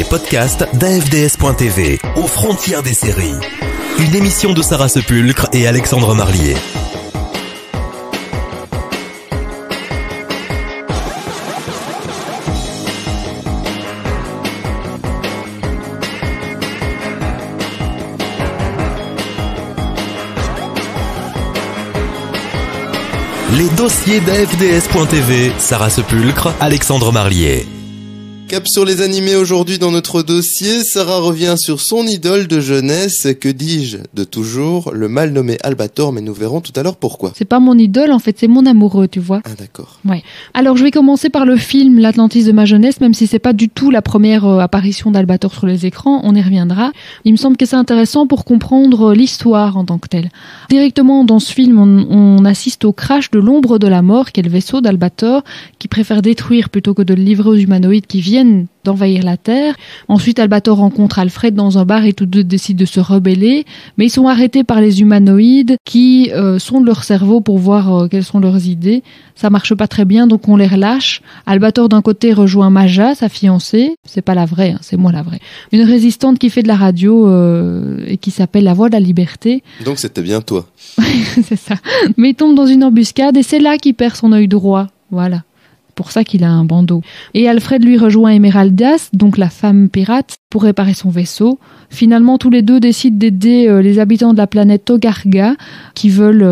podcast d'AFDS.tv, aux frontières des séries. Une émission de Sarah Sepulcre et Alexandre Marlier. Les dossiers d'AFDS.tv, Sarah Sepulcre, Alexandre Marlier. Cap sur les animés aujourd'hui dans notre dossier. Sarah revient sur son idole de jeunesse, que dis-je, de toujours, le mal nommé Albator, mais nous verrons tout à l'heure pourquoi. C'est pas mon idole, en fait, c'est mon amoureux, tu vois. Ah d'accord. Ouais. Alors je vais commencer par le film L'Atlantis de ma jeunesse, même si c'est pas du tout la première apparition d'Albator sur les écrans, on y reviendra. Il me semble que c'est intéressant pour comprendre l'histoire en tant que telle. Directement dans ce film, on assiste au crash de l'Ombre de la Mort, qui est le vaisseau d'Albator, qui préfère détruire plutôt que de le livrer aux humanoïdes qui viennent d'envahir la Terre. Ensuite, Albator rencontre Alfred dans un bar et tous deux décident de se rebeller, mais ils sont arrêtés par les humanoïdes qui sondent leur cerveau pour voir quelles sont leurs idées. Ça marche pas très bien, donc on les relâche. Albator d'un côté rejoint Maja, sa fiancée, c'est pas la vraie, c'est moi la vraie, une résistante qui fait de la radio et qui s'appelle La Voix de la Liberté. Donc c'était bien toi. C'est ça. Mais il tombe dans une embuscade et c'est là qu'il perd son œil droit. Voilà. Pour ça qu'il a un bandeau. Et Alfred lui rejoint Emeraldas, donc la femme pirate, pour réparer son vaisseau. Finalement, tous les deux décident d'aider les habitants de la planète Togarga, qui veulent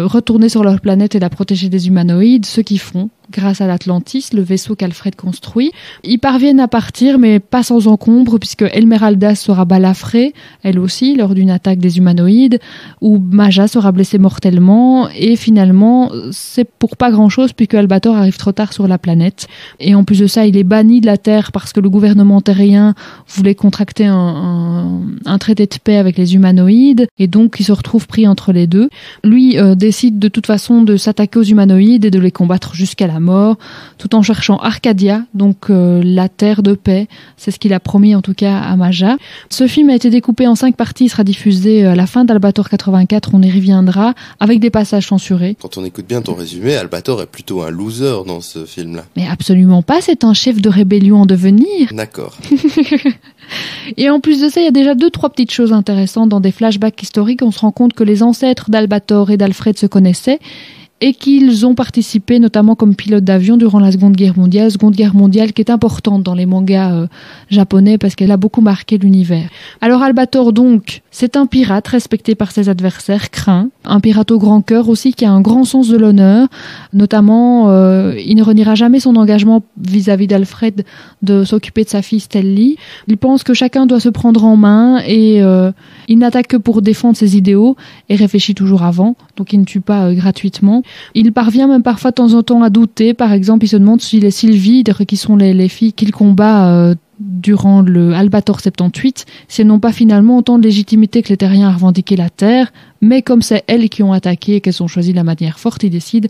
retourner sur leur planète et la protéger des humanoïdes, ce qu'ils font grâce à l'Atlantis, le vaisseau qu'Alfred construit. Ils parviennent à partir, mais pas sans encombre, puisque Emeraldas sera balafrée, elle aussi, lors d'une attaque des humanoïdes, où Maja sera blessée mortellement, et finalement, c'est pour pas grand-chose, puisque Albator arrive trop tard sur la planète. Et en plus de ça, il est banni de la Terre parce que le gouvernement terrien voulait contracter un traité de paix avec les humanoïdes, et donc il se retrouve pris entre les deux. Lui décide de toute façon de s'attaquer aux humanoïdes et de les combattre jusqu'à la mort, tout en cherchant Arcadia, donc la terre de paix. C'est ce qu'il a promis en tout cas à Maja. Ce film a été découpé en 5 parties, il sera diffusé à la fin d'Albator 84, on y reviendra, avec des passages censurés. Quand on écoute bien ton résumé, Albator est plutôt un loser dans ce film-là. Mais absolument pas, c'est un chef de rébellion en devenir. D'accord. Et en plus de ça, il y a déjà 2-3 petites choses intéressantes dans des flashbacks historiques. On se rend compte que les ancêtres d'Albator et d'Alfred se connaissaient et qu'ils ont participé notamment comme pilotes d'avion durant la Seconde Guerre mondiale qui est importante dans les mangas japonais parce qu'elle a beaucoup marqué l'univers. Alors Albator donc, c'est un pirate respecté par ses adversaires, craint, un pirate au grand cœur aussi qui a un grand sens de l'honneur, notamment il ne reniera jamais son engagement vis-à-vis d'Alfred de s'occuper de sa fille Stelly. Il pense que chacun doit se prendre en main et il n'attaque que pour défendre ses idéaux et réfléchit toujours avant, donc il ne tue pas gratuitement. Il parvient même parfois de temps en temps à douter. Par exemple, il se demande si les Sylvides, qui sont les filles qu'il combat durant le Albator 78, si elles n'ont pas finalement autant de légitimité que les terriens à revendiquer la Terre, mais comme c'est elles qui ont attaqué et qu'elles ont choisi la manière forte, il décide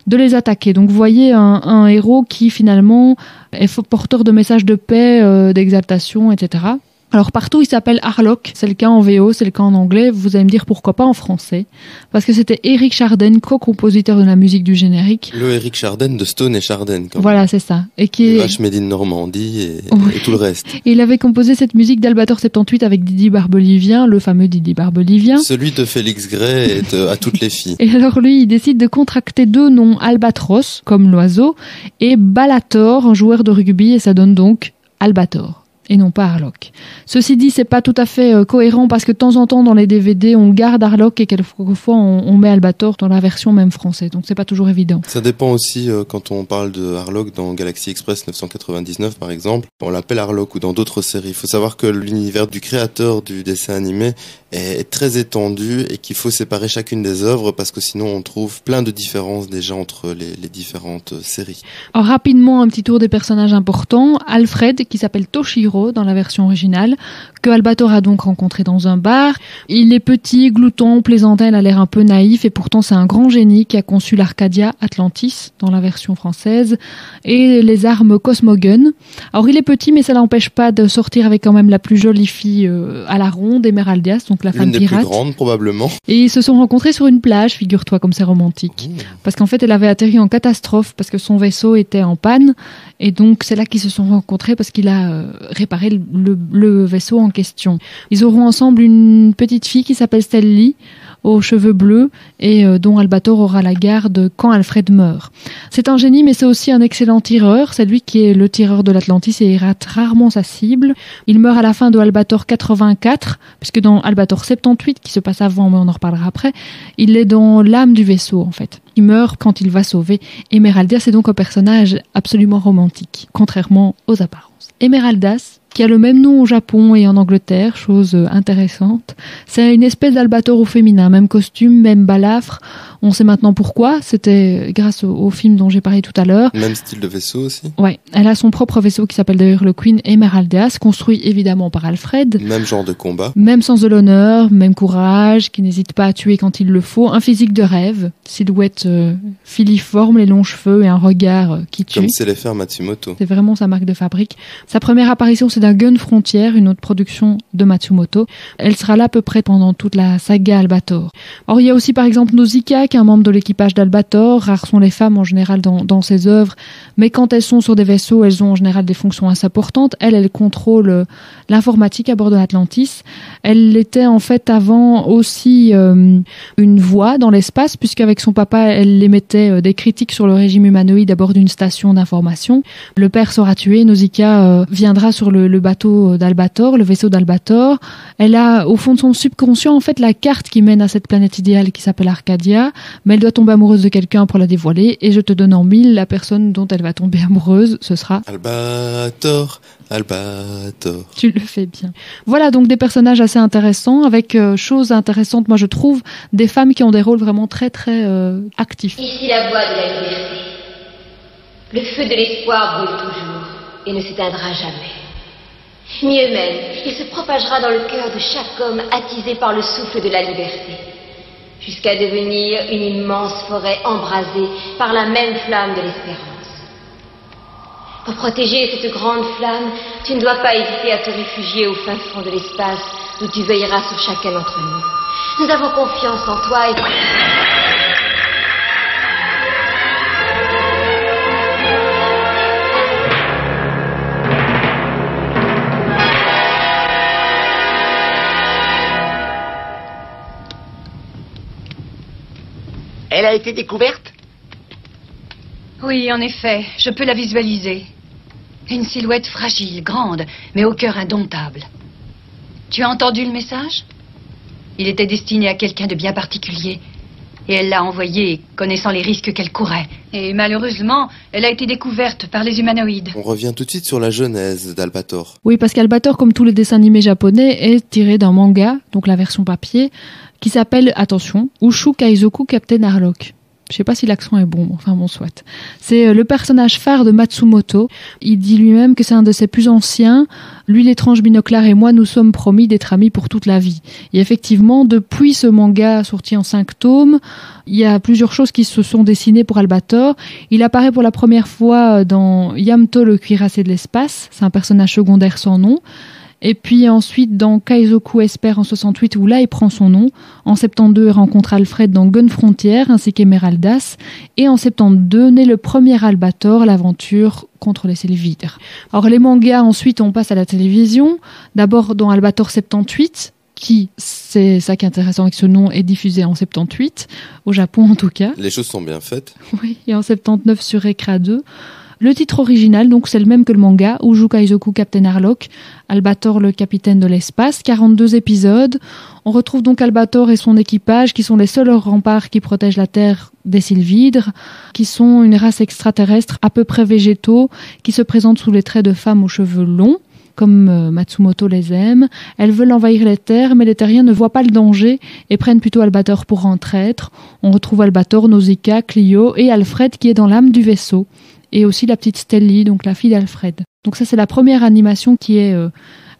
de les attaquer. Donc vous voyez un héros qui finalement est porteur de messages de paix, d'exaltation, etc. Alors partout, il s'appelle Harlock. C'est le cas en VO, c'est le cas en anglais. Vous allez me dire pourquoi pas en français. Parce que c'était Eric Chardin, co-compositeur de la musique du générique. Le Eric Chardin de Stone et Chardin. Voilà, c'est ça. Et qui est Vache Made in Normandie et tout le reste. Et il avait composé cette musique d'Albator 78 avec Didi Barbelivien, le fameux Didi Barbelivien. Celui de Félix Gray et à toutes les filles. Et alors lui, il décide de contracter 2 noms, Albatros, comme l'oiseau, et Balator, un joueur de rugby, et ça donne donc Albator. Et non pas Harlock. Ceci dit, c'est pas tout à fait cohérent parce que de temps en temps dans les DVD on garde Harlock et quelquefois on met Albator dans la version même française, donc c'est pas toujours évident. Ça dépend aussi quand on parle de Harlock dans Galaxy Express 999 par exemple, on l'appelle Harlock ou dans d'autres séries. Il faut savoir que l'univers du créateur du dessin animé est très étendu et qu'il faut séparer chacune des œuvres parce que sinon on trouve plein de différences déjà entre les différentes séries. Alors rapidement un petit tour des personnages importants. Alfred qui s'appelle Toshiro dans la version originale, que Albator a donc rencontré dans un bar. Il est petit, glouton, plaisantin, il a l'air un peu naïf et pourtant c'est un grand génie qui a conçu l'Arcadia Atlantis dans la version française et les armes Cosmogun. Alors il est petit mais ça l'empêche pas de sortir avec quand même la plus jolie fille à la ronde, Emeraldas, donc la femme pirate. L'une des plus grandes probablement. Et ils se sont rencontrés sur une plage, figure-toi, comme c'est romantique. Parce qu'en fait elle avait atterri en catastrophe parce que son vaisseau était en panne Et donc, c'est là qu'ils se sont rencontrés parce qu'il a réparé le vaisseau en question. Ils auront ensemble une petite fille qui s'appelle Stelly, aux cheveux bleus, et dont Albator aura la garde quand Alfred meurt. C'est un génie, mais c'est aussi un excellent tireur. C'est lui qui est le tireur de l'Atlantis et il rate rarement sa cible. Il meurt à la fin de Albator 84, puisque dans Albator 78, qui se passe avant, mais on en reparlera après, il est dans l'âme du vaisseau, en fait. Il meurt quand il va sauver Emeraldas. C'est donc un personnage absolument romantique, contrairement aux apparences. Emeraldas, qui a le même nom au Japon et en Angleterre, chose intéressante. C'est une espèce d'albator au féminin, même costume, même balafre. On sait maintenant pourquoi, c'était grâce au film dont j'ai parlé tout à l'heure. Même style de vaisseau aussi. Ouais, elle a son propre vaisseau qui s'appelle d'ailleurs le Queen Emeraldas, construit évidemment par Alfred. Même genre de combat. Même sens de l'honneur, même courage, qui n'hésite pas à tuer quand il le faut. Un physique de rêve, silhouette filiforme, les longs cheveux et un regard qui tue. Comme sait les faire Matsumoto. C'est vraiment sa marque de fabrique. Sa première apparition, c'est dans Gun Frontier, une autre production de Matsumoto. Elle sera là à peu près pendant toute la saga Albator. Or, il y a aussi par exemple Nausicaa, qui est un membre de l'équipage d'Albator. Rares sont les femmes en général dans ses œuvres, mais quand elles sont sur des vaisseaux, elles ont en général des fonctions assez importantes. Elle contrôle l'informatique à bord de l'Atlantis. Elle était en fait avant aussi une voix dans l'espace, puisqu'avec son papa, elle émettait des critiques sur le régime humanoïde à bord d'une station d'information. Le père sera tué, Nausicaa viendra sur le bateau d'Albator, le vaisseau d'Albator. Elle a au fond de son subconscient en fait la carte qui mène à cette planète idéale qui s'appelle Arcadia, mais elle doit tomber amoureuse de quelqu'un pour la dévoiler, et je te donne en mille la personne dont elle va tomber amoureuse, ce sera Albator. Tu le fais bien. Voilà donc des personnages assez intéressants, avec choses intéressantes, moi je trouve, des femmes qui ont des rôles vraiment très très actifs. Ici la voie de la liberté. Le feu de l'espoir brûle toujours et ne s'éteindra jamais. Mieux même, il se propagera dans le cœur de chaque homme attisé par le souffle de la liberté, jusqu'à devenir une immense forêt embrasée par la même flamme de l'espérance. Pour protéger cette grande flamme, tu ne dois pas hésiter à te réfugier au fin fond de l'espace, où tu veilleras sur chacun d'entre nous. Nous avons confiance en toi et... Elle a été découverte ? Oui, en effet, je peux la visualiser. Une silhouette fragile, grande, mais au cœur indomptable. Tu as entendu le message ? Il était destiné à quelqu'un de bien particulier. Et elle l'a envoyé, connaissant les risques qu'elle courait. Et malheureusement, elle a été découverte par les humanoïdes. On revient tout de suite sur la genèse d'Albator. Oui, parce qu'Albator, comme tous les dessins animés japonais, est tiré d'un manga, donc la version papier, qui s'appelle, attention, Ushu Kaizoku Captain Harlock. Je sais pas si l'accent est bon, enfin bon, soit. C'est le personnage phare de Matsumoto. Il dit lui-même que c'est un de ses plus anciens. Lui, l'étrange binoclard et moi, nous sommes promis d'être amis pour toute la vie. Et effectivement, depuis ce manga sorti en 5 tomes, il y a plusieurs choses qui se sont dessinées pour Albator. Il apparaît pour la première fois dans Yamto, le cuirassé de l'espace. C'est un personnage secondaire sans nom. Et puis ensuite dans Kaizoku Esper en 68, où là il prend son nom. En 72, il rencontre Alfred dans Gun Frontier, ainsi qu'Emeraldas. Et en 72, naît le premier Albator, l'aventure contre les Sylvidres. Alors les mangas, ensuite on passe à la télévision. D'abord dans Albator 78, qui, c'est ça qui est intéressant avec ce nom, est diffusé en 78, au Japon en tout cas. Les choses sont bien faites. Oui, et en 79 sur Ekra 2. Le titre original, donc, c'est le même que le manga, Ushu Kaizoku Captain Harlock, Albator le capitaine de l'espace, 42 épisodes. On retrouve donc Albator et son équipage, qui sont les seuls remparts qui protègent la Terre des Sylvidres, qui sont une race extraterrestre à peu près végétaux, qui se présentent sous les traits de femmes aux cheveux longs, comme Matsumoto les aime. Elles veulent envahir les terres, mais les terriens ne voient pas le danger et prennent plutôt Albator pour en traître. On retrouve Albator, Nausicaa, Clio et Alfred qui est dans l'âme du vaisseau. Et aussi la petite Stelly, donc la fille d'Alfred. Donc ça, c'est la première animation qui est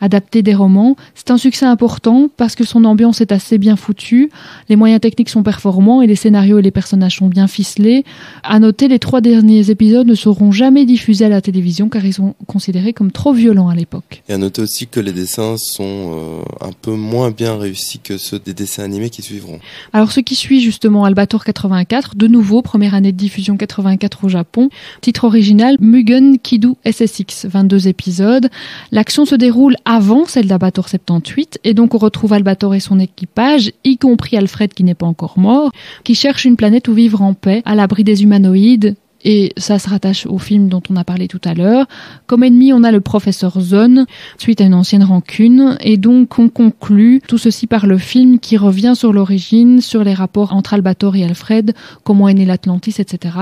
adapté des romans. C'est un succès important parce que son ambiance est assez bien foutue, les moyens techniques sont performants et les scénarios et les personnages sont bien ficelés. À noter, les 3 derniers épisodes ne seront jamais diffusés à la télévision car ils sont considérés comme trop violents à l'époque. Et à noter aussi que les dessins sont un peu moins bien réussis que ceux des dessins animés qui suivront. Alors ce qui suit justement Albator 84, de nouveau, première année de diffusion 84 au Japon. Titre original, Mugen Kidu SSX, 22 épisodes. L'action se déroule avant celle d'Albator 78 et donc on retrouve Albator et son équipage, y compris Alfred qui n'est pas encore mort, qui cherche une planète où vivre en paix, à l'abri des humanoïdes. Et ça se rattache au film dont on a parlé tout à l'heure. Comme ennemi, on a le professeur Zone, suite à une ancienne rancune. Et donc, on conclut tout ceci par le film qui revient sur l'origine, sur les rapports entre Albator et Alfred, comment est née l'Atlantis, etc.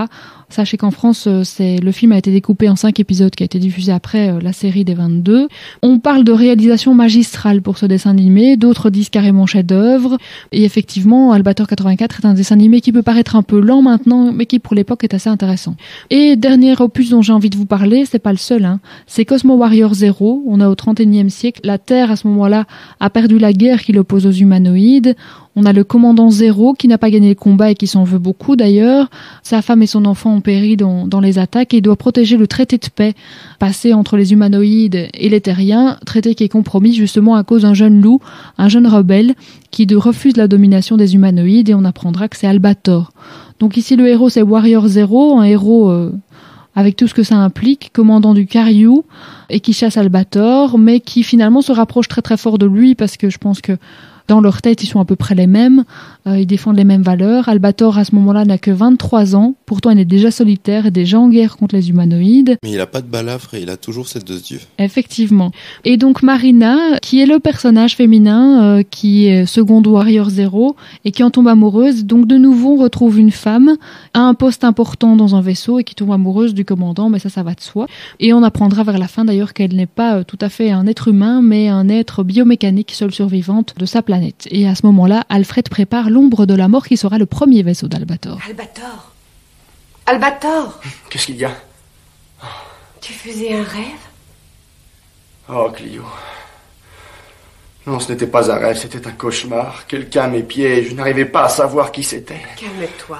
Sachez qu'en France, le film a été découpé en 5 épisodes qui a été diffusé après la série des 22. On parle de réalisation magistrale pour ce dessin animé, d'autres disent carrément chef-d'œuvre. Et effectivement, Albator 84 est un dessin animé qui peut paraître un peu lent maintenant, mais qui pour l'époque est assez intéressant. Et dernier opus dont j'ai envie de vous parler, c'est pas le seul, c'est Cosmo Warrior 0. On a au 31e siècle, la Terre à ce moment-là a perdu la guerre qui l'oppose aux humanoïdes. On a le commandant Zéro qui n'a pas gagné le combat et qui s'en veut beaucoup d'ailleurs. Sa femme et son enfant ont péri dans les attaques et il doit protéger le traité de paix passé entre les humanoïdes et les terriens, traité qui est compromis justement à cause d'un jeune loup, un jeune rebelle qui refuse la domination des humanoïdes et on apprendra que c'est Albator. Donc ici le héros c'est Warrior Zero, un héros avec tout ce que ça implique, commandant du Karyu et qui chasse Albator, mais qui finalement se rapproche très très fort de lui parce que je pense que dans leur tête, ils sont à peu près les mêmes, ils défendent les mêmes valeurs. Albator, à ce moment-là, n'a que 23 ans. Pourtant, il est déjà solitaire et déjà en guerre contre les humanoïdes. Mais il n'a pas de balafre et il a toujours ses 2 yeux. Effectivement. Et donc Marina, qui est le personnage féminin, qui est seconde Warrior Zero, et qui en tombe amoureuse. Donc de nouveau, on retrouve une femme à un poste important dans un vaisseau et qui tombe amoureuse du commandant, mais ça va de soi. Et on apprendra vers la fin d'ailleurs qu'elle n'est pas tout à fait un être humain, mais un être biomécanique, seule survivante de sa planète. Et à ce moment-là, Alfred prépare l'ombre de la mort qui sera le premier vaisseau d'Albator. Albator. Albator. Qu'est-ce qu'il y a? Tu faisais un rêve? Oh, Clio. Non, ce n'était pas un rêve, c'était un cauchemar. Quelqu'un à mes pieds et je n'arrivais pas à savoir qui c'était. Calme-toi.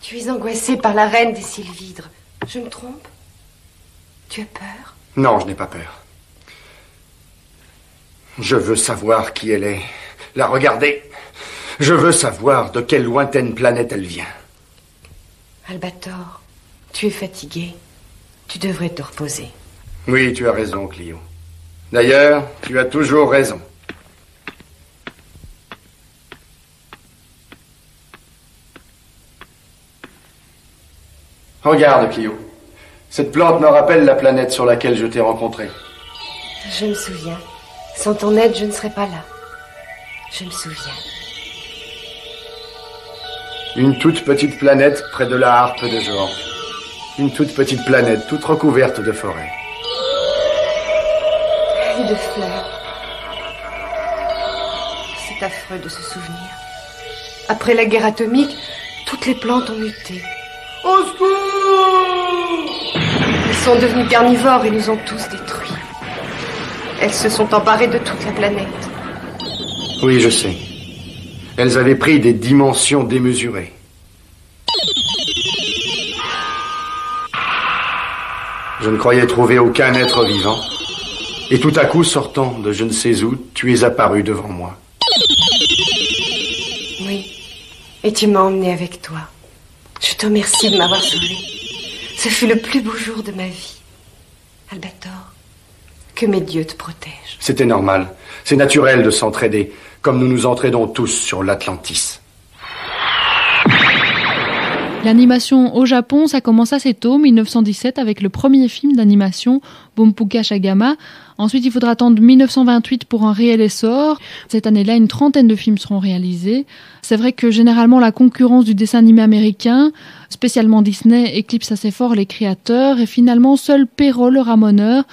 Tu es angoissé par la reine des Sylvidres. Je me trompe? Tu as peur? Non, je n'ai pas peur. Je veux savoir qui elle est. La regarder. Je veux savoir de quelle lointaine planète elle vient. Albator, tu es fatigué. Tu devrais te reposer. Oui, tu as raison, Clio. D'ailleurs, tu as toujours raison. Regarde, Clio. Cette plante me rappelle la planète sur laquelle je t'ai rencontré. Je me souviens. Sans ton aide, je ne serais pas là. Je me souviens. Une toute petite planète près de la harpe de Georges. Une toute petite planète, toute recouverte de forêts. Et de fleurs. C'est affreux de se souvenir. Après la guerre atomique, toutes les plantes ont muté. Au secours! Elles sont devenues carnivores et nous ont tous détruits. Elles se sont emparées de toute la planète. Oui, je sais. Elles avaient pris des dimensions démesurées. Je ne croyais trouver aucun être vivant. Et tout à coup, sortant de je ne sais où, tu es apparu devant moi. Oui. Et tu m'as emmené avec toi. Je te remercie de m'avoir sauvé. Ce fut le plus beau jour de ma vie. Albator, que mes dieux te protègent. C'était normal. C'est naturel de s'entraider, comme nous nous entraidons tous sur l'Atlantis. L'animation au Japon, ça commence assez tôt, 1917, avec le premier film d'animation, Bompuka Shagama. Ensuite, il faudra attendre 1928 pour un réel essor. Cette année-là, une 30aine de films seront réalisés. C'est vrai que généralement, la concurrence du dessin animé américain, spécialement Disney, éclipse assez fort les créateurs. Et finalement, seul Perrault, le ramoneur,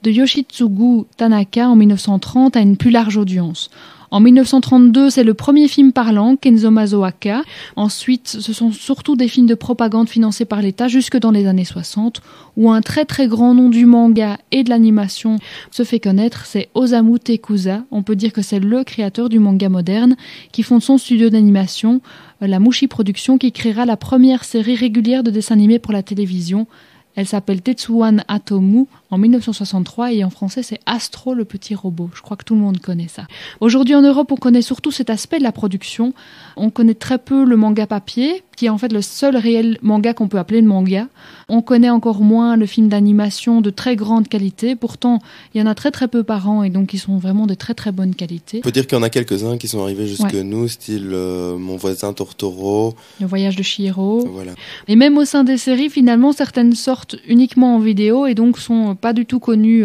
de Yoshitsugu Tanaka en 1930 a une plus large audience. En 1932, c'est le premier film parlant, Kenzo Mazoaka. Ensuite, ce sont surtout des films de propagande financés par l'État jusque dans les années 60, où un très très grand nom du manga et de l'animation se fait connaître, c'est Osamu Tezuka. On peut dire que c'est le créateur du manga moderne, qui fonde son studio d'animation, la Mushi Production, qui créera la première série régulière de dessins animés pour la télévision. Elle s'appelle Tetsuwan Atomu en 1963 et en français c'est Astro le petit robot. Je crois que tout le monde connaît ça. Aujourd'hui en Europe, on connaît surtout cet aspect de la production. On connaît très peu le manga papier, qui est en fait le seul réel manga qu'on peut appeler le manga. On connaît encore moins le film d'animation de très grande qualité. Pourtant, il y en a très très peu par an et donc ils sont vraiment de très très bonne qualité. On peut dire qu'il y en a quelques-uns qui sont arrivés jusque nous, style Mon voisin Totoro, Le voyage de Chihiro. Voilà. Et même au sein des séries, finalement, certaines sortent uniquement en vidéo et donc sont pas du tout connues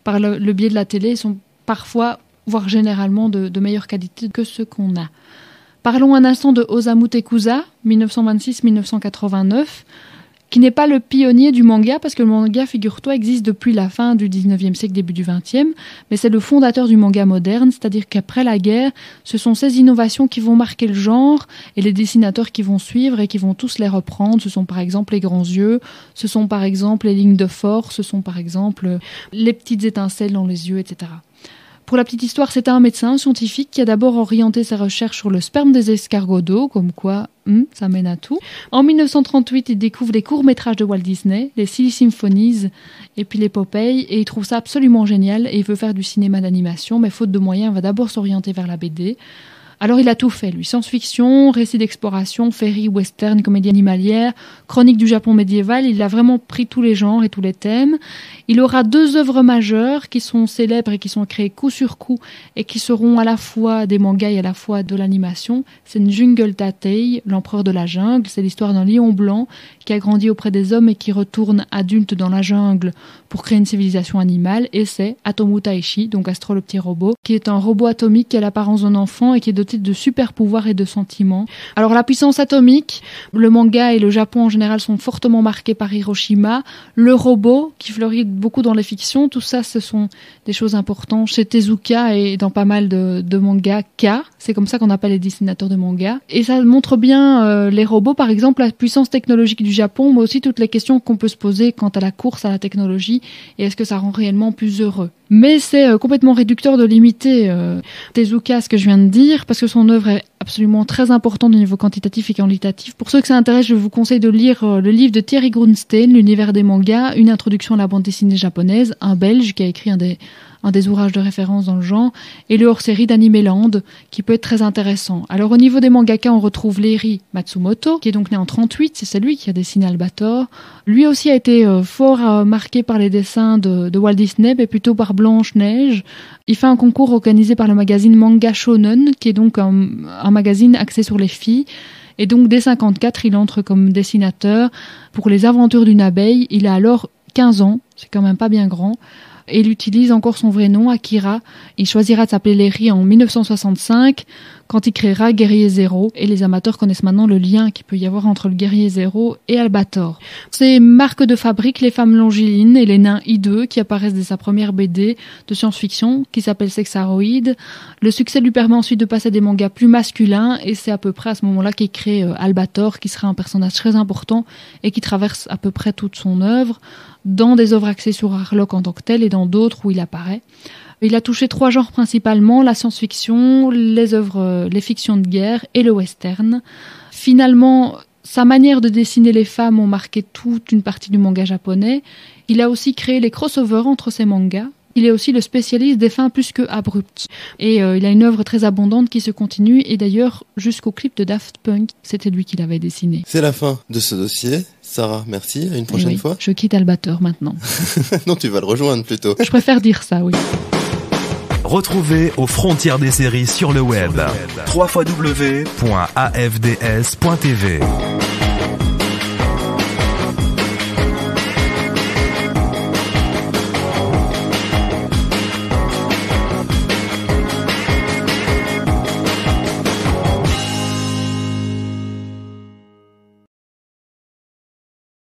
par le biais de la télé. Elles sont parfois, voire généralement, de meilleure qualité que ceux qu'on a. Parlons un instant de Osamu Tezuka, 1926-1989, qui n'est pas le pionnier du manga, parce que le manga, figure-toi, existe depuis la fin du 19e siècle, début du 20e, mais c'est le fondateur du manga moderne, c'est-à-dire qu'après la guerre, ce sont ces innovations qui vont marquer le genre, et les dessinateurs qui vont suivre et qui vont tous les reprendre. Ce sont par exemple les grands yeux, ce sont par exemple les lignes de force, ce sont par exemple les petites étincelles dans les yeux, etc. Pour la petite histoire, c'est un médecin scientifique qui a d'abord orienté ses recherches sur le sperme des escargots d'eau, comme quoi ça mène à tout. En 1938, il découvre les courts-métrages de Walt Disney, les Silly Symphonies et puis les Popeye, et il trouve ça absolument génial et il veut faire du cinéma d'animation, mais faute de moyens, il va d'abord s'orienter vers la BD. Alors il a tout fait, lui, science-fiction, récits d'exploration, féerie, western, comédie animalière, chronique du Japon médiéval, il a vraiment pris tous les genres et tous les thèmes. Il aura 2 œuvres majeures qui sont célèbres et qui sont créées coup sur coup et qui seront à la fois des mangas et à la fois de l'animation. C'est Jungle Tatei, l'empereur de la jungle, c'est l'histoire d'un lion blanc qui a grandi auprès des hommes et qui retourne adulte dans la jungle pour créer une civilisation animale, et c'est Atomu Taishi, donc Astro le petit robot, qui est un robot atomique qui a l'apparence d'un enfant et qui est doté de super pouvoirs et de sentiments. Alors la puissance atomique, le manga et le Japon en général sont fortement marqués par Hiroshima, le robot qui fleurit beaucoup dans les fictions, tout ça ce sont des choses importantes chez Tezuka et dans pas mal de mangas K, c'est comme ça qu'on appelle les dessinateurs de manga, et ça montre bien les robots, par exemple la puissance technologique du Japon, mais aussi toutes les questions qu'on peut se poser quant à la course à la technologie et est-ce que ça rend réellement plus heureux. Mais c'est complètement réducteur de limiter Tezuka, ce que je viens de dire, parce que son œuvre est absolument très importante au niveau quantitatif et qualitatif. Pour ceux que ça intéresse, je vous conseille de lire le livre de Thierry Grunstein, L'univers des mangas, une introduction à la bande dessinée japonaise, un Belge qui a écrit un des ouvrages de référence dans le genre, et le hors-série d'Animeland, qui peut être très intéressant. Alors au niveau des mangaka, on retrouve Leiri Matsumoto, qui est donc né en 38, c'est lui qui a dessiné Albator. Lui aussi a été fort marqué par les dessins de Walt Disney, mais plutôt par Blanche-Neige. Il fait un concours organisé par le magazine Manga Shonen, qui est donc un magazine axé sur les filles. Et donc dès 54, il entre comme dessinateur pour les aventures d'une abeille. Il a alors 15 ans, c'est quand même pas bien grand. Et il utilise encore son vrai nom, Akira. Il choisira de s'appeler Leiri en 1965, quand il créera Guerrier Zero. Et les amateurs connaissent maintenant le lien qu'il peut y avoir entre le Guerrier Zero et Albator. Ces marques de fabrique, les femmes longilines et les nains hideux, qui apparaissent dès sa première BD de science-fiction, qui s'appelle Sexaroid. Le succès lui permet ensuite de passer à des mangas plus masculins, et c'est à peu près à ce moment-là qu'il crée Albator, qui sera un personnage très important et qui traverse à peu près toute son œuvre, dans des œuvres axées sur Harlock en tant que tel et dans d'autres où il apparaît. Il a touché 3 genres principalement, la science-fiction, les fictions de guerre et le western. Finalement, sa manière de dessiner les femmes ont marqué toute une partie du manga japonais. Il a aussi créé les crossovers entre ses mangas. Il est aussi le spécialiste des fins plus que abruptes. Et il a une œuvre très abondante qui se continue, et d'ailleurs jusqu'au clip de Daft Punk, c'était lui qui l'avait dessiné. C'est la fin de ce dossier. Sarah, merci. À une prochaine fois. Je quitte Albator maintenant. Non, tu vas le rejoindre plutôt. Je préfère dire ça, oui. Retrouvez aux frontières des séries sur le web. www.afds.tv